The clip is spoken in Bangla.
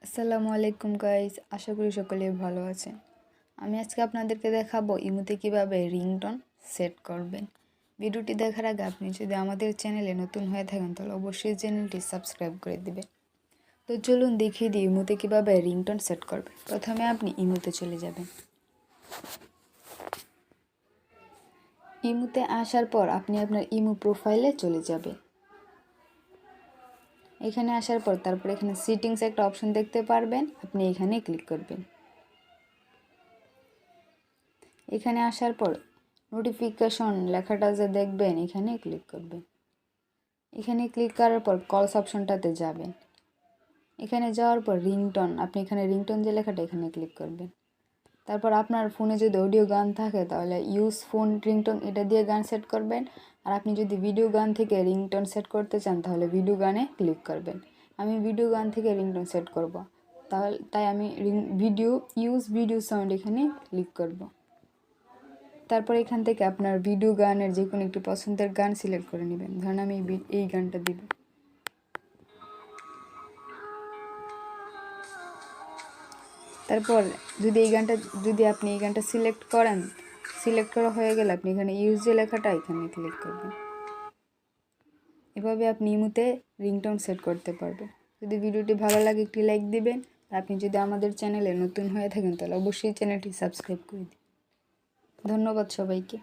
আসসালামু আলাইকুম গাইস, আশা করি সকলেই ভালো আছেন। আমি আজকে আপনাদেরকে দেখাবো ইমোতে কিভাবে রিংটোন সেট করবেন। ভিডিওটি দেখার আগে আপনি যদি আমাদের চ্যানেলে নতুন হয়ে থাকেন তাহলে অবশ্যই চ্যানেলটি সাবস্ক্রাইব করে দিবেন। তো চলুন দেখিয়ে দিই ইমোতে কিভাবে রিংটোন সেট করবেন। প্রথমে আপনি ইমোতে চলে যাবেন। ইমোতে আসার পর আপনি আপনার ইমো প্রোফাইলে চলে যাবেন। এখানে আসার পর তারপর এখানে সেটিংস একটা অপশন দেখতে পারবেন, আপনি এখানে ক্লিক করবেন। এখানে আসার পর নোটিফিকেশন লেখাটা যে দেখবেন এখানে ক্লিক করবেন। এখানে ক্লিক করার পর কলস অপশনটাতে যাবেন। এখানে যাওয়ার পর রিংটোন, আপনি এখানে রিংটোন যে লেখাটা এখানে ক্লিক করবেন। তারপর আপনার ফোনে যদি অডিও গান থাকে তাহলে ইউজ ফোন রিংটোন এটা দিয়ে গান সেট করবেন। আর আপনি যদি ভিডিও গান থেকে রিংটোন সেট করতে চান তাহলে ভিডিও গানে ক্লিক করবেন। আমি ভিডিও গান থেকে রিংটোন সেট করব, তাই আমি ভিডিও সাউন্ড এখানে ক্লিক করব। তারপর এখান থেকে আপনার ভিডিও গানের যে কোনো একটি পছন্দের গান সিলেক্ট করে নেবেন। ধরুন আমি এই গানটা দিব। তারপর যদি আপনি এই গানটা সিলেক্ট করা হয়ে গেলে আপনি এখানে ইউজ যে লেখাটা এখানে ক্লিক করবেন। এভাবে আপনি ইমোতে রিংটোন সেট করতে পারবেন। যদি ভিডিওটি ভালো লাগে একটি লাইক দিবেন। আর আপনি যদি আমাদের চ্যানেলে নতুন হয়ে থাকেন তাহলে অবশ্যই চ্যানেলটি সাবস্ক্রাইব করে দিন। ধন্যবাদ সবাইকে।